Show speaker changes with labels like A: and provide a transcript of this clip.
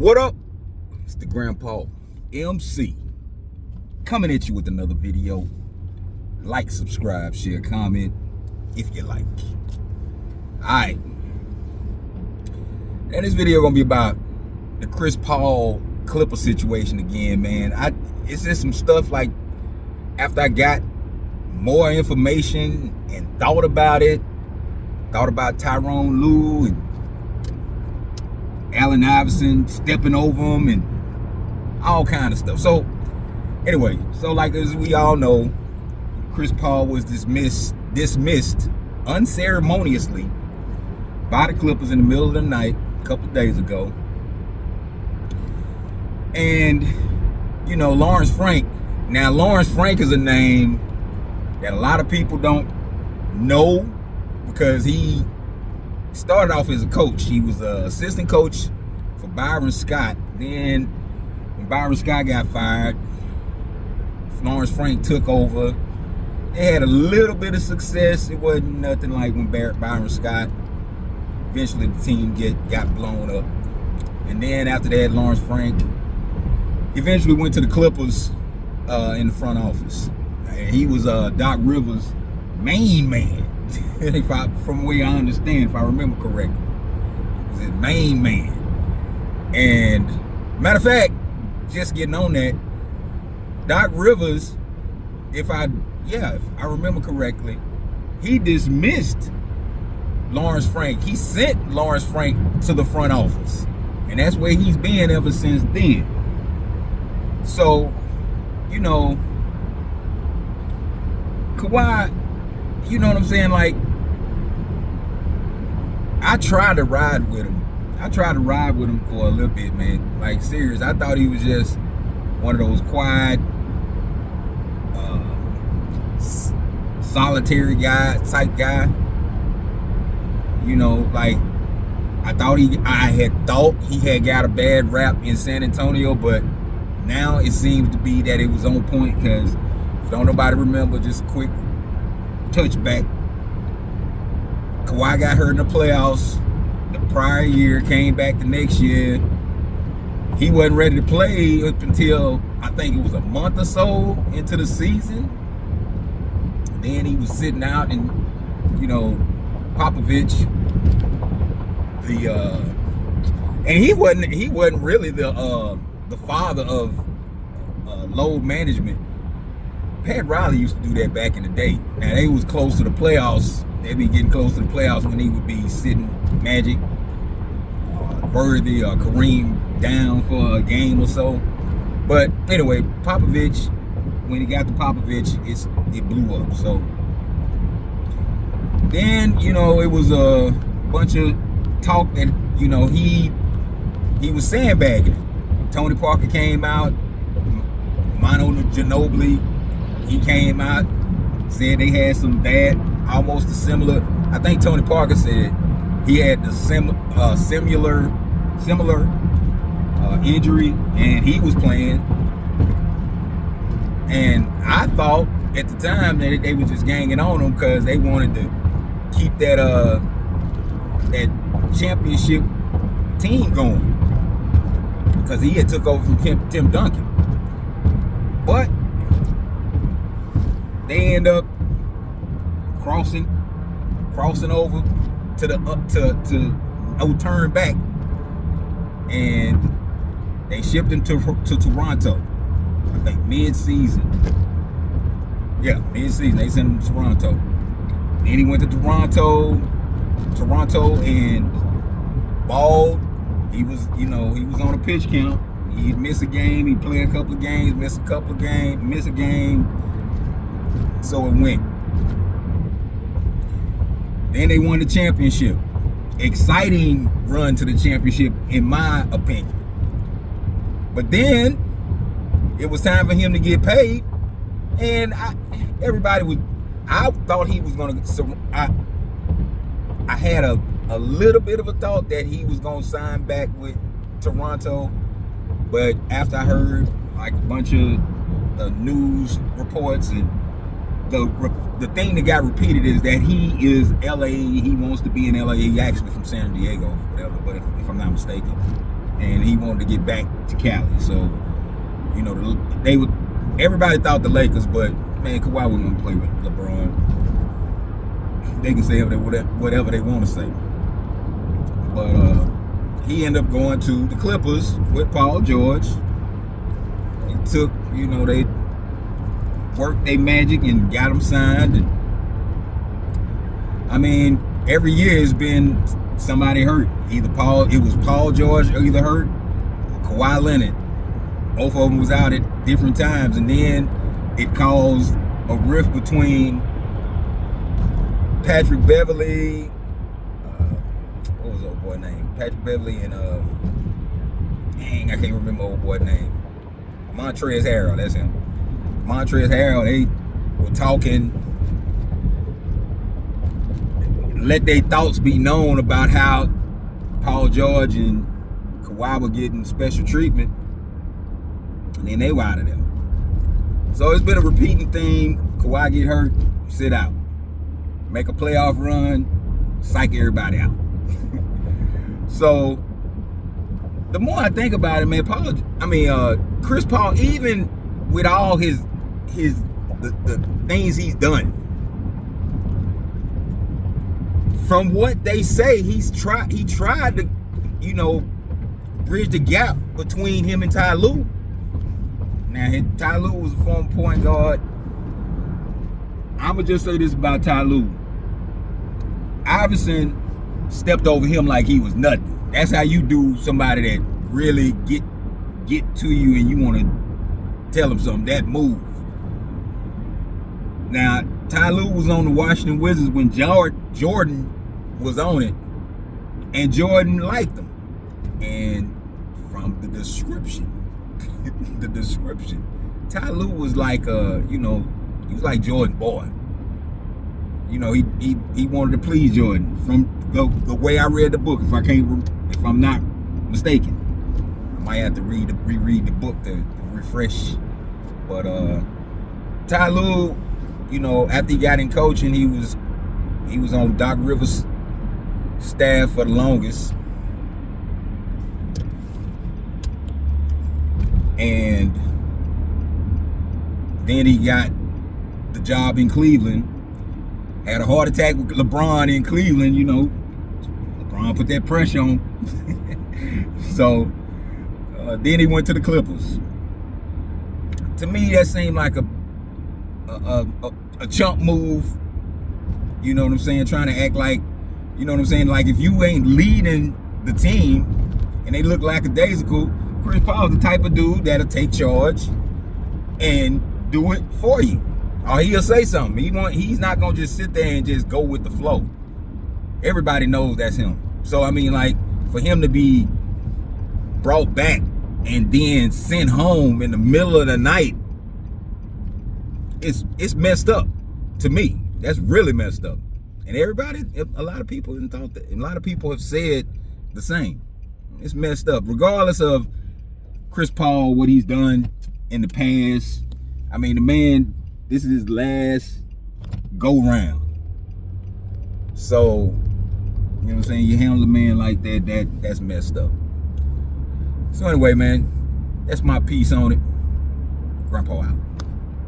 A: What up? It's the Grandpa MC coming at you with another video. Like, subscribe, share, comment if you like. Alright. And this video gonna be about the Chris Paul Clipper situation again, man. It's just some stuff like after I got more information and thought about Tyronn Lue and Allen Iverson stepping over him and all kind of stuff. So anyway, like as we all know, Chris Paul was dismissed unceremoniously by the Clippers in the middle of the night a couple of days ago. And you know, Lawrence Frank. Now Lawrence Frank is a name that a lot of people don't know because he started off as a coach. He was an assistant coach for Byron Scott. Then when Byron Scott got fired, Lawrence Frank took over. They had a little bit of success. It wasn't nothing like when Byron Scott. Eventually the team got blown up. And then after that, Lawrence Frank eventually went to the Clippers in the front office. And he was Doc Rivers' main man. From the way I understand, if I remember correctly, he was his main man. And matter of fact, just getting on that, Doc Rivers, if I remember correctly, he dismissed Lawrence Frank. He sent Lawrence Frank to the front office, and that's where he's been ever since then. So, you know, Kawhi, you know what I'm saying? Like, I tried to ride with him. For a little bit, man. Like, serious. I thought he was just one of those quiet, solitary type guy. You know, like, I had thought he had got a bad rap in San Antonio, but now it seems to be that it was on point because if don't nobody remember, just a quick touchback. Kawhi got hurt in the playoffs the prior year, came back the next year. He wasn't ready to play up until I think it was a month or so into the season. Then he was sitting out, and you know, Popovich, and he wasn't really the father of load management. Pat Riley used to do that back in the day. Now they was close to the playoffs. They'd be getting close to the playoffs when he would be sitting Magic, Verdi, or Kareem down for a game or so. But anyway, Popovich, when he got to Popovich, it blew up. So then, you know, it was a bunch of talk that, you know, he was sandbagging. Tony Parker came out, Manu Ginobili, he came out, said they had some bad, almost a similar. I think Tony Parker said he had the similar injury, and he was playing. And I thought at the time that they were just ganging on him because they wanted to keep that championship team going because he had took over from Tim Duncan. But they end up crossing over to no turn back, and they shipped him to Toronto. I think mid-season. Yeah, mid-season they sent him to Toronto. Then he went to Toronto, and balled. He was on a pitch count. He'd miss a game. He'd play a couple of games, miss a game. So it went. Then they won the championship. Exciting run to the championship, in my opinion. But then it was time for him to get paid, and I thought he was gonna. So I had a little bit of a thought that he was gonna sign back with Toronto, but after I heard like a bunch of news reports, and the thing that got repeated is that he is LA. He wants to be in LA. He actually from San Diego, whatever. But if I'm not mistaken, and he wanted to get back to Cali. So, you know, everybody thought the Lakers, but man, Kawhi wasn't going to play with LeBron. They can say whatever they want to say. But he ended up going to the Clippers with Paul George. They took, you know, they worked their magic and got him signed. And, I mean, every year has been somebody hurt. It was Paul George either hurt or Kawhi Leonard. Both of them was out at different times, and then it caused a rift between Patrick Beverley, what was the old boy's name? Patrick Beverley and dang, I can't remember the old boy's name. Montrezl Harrell, that's him. Montrezl Harrell, they were talking, let their thoughts be known about how Paul George and Kawhi were getting special treatment, and then they were out of there. So it's been a repeating theme. Kawhi get hurt, sit out. Make a playoff run, psych everybody out. So the more I think about it, man, Chris Paul, even with all the things he's done, from what they say, he tried to, you know, bridge the gap between him and Ty Lue. Now, Ty Lue was a former point guard. I'ma just say this about Ty Lue. Iverson stepped over him like he was nothing. That's how you do somebody that really get to you and you want to tell him something. That move. Now, Ty Lue was on the Washington Wizards when Jordan was on it, and Jordan liked him. And from the description, Ty Lue was like he was like Jordan boy. You know, he wanted to please Jordan. From the way I read the book, if I'm not mistaken, I might have to reread the book to refresh. But Ty Lue, you know, after he got in coaching, he was on Doc Rivers' staff for the longest, and then he got the job in Cleveland. Had a heart attack with LeBron in Cleveland, you know. LeBron put that pressure on. So then he went to the Clippers. To me, that seemed like a chump move. You know what I'm saying? Trying to act like, you know what I'm saying? Like, if you ain't leading the team and they look lackadaisical, Chris Paul's the type of dude that'll take charge and do it for you. Or he'll say something. He's not gonna just sit there and just go with the flow. Everybody knows that's him. So I mean, like, for him to be brought back and then sent home in the middle of the night, it's messed up to me. That's really messed up. And a lot of people thought that, and a lot of people have said the same. It's messed up. Regardless of Chris Paul, what he's done in the past, I mean, the man, this is his last go round. So, you know what I'm saying? You handle a man like that's messed up. So anyway, man, that's my piece on it. Grandpa out.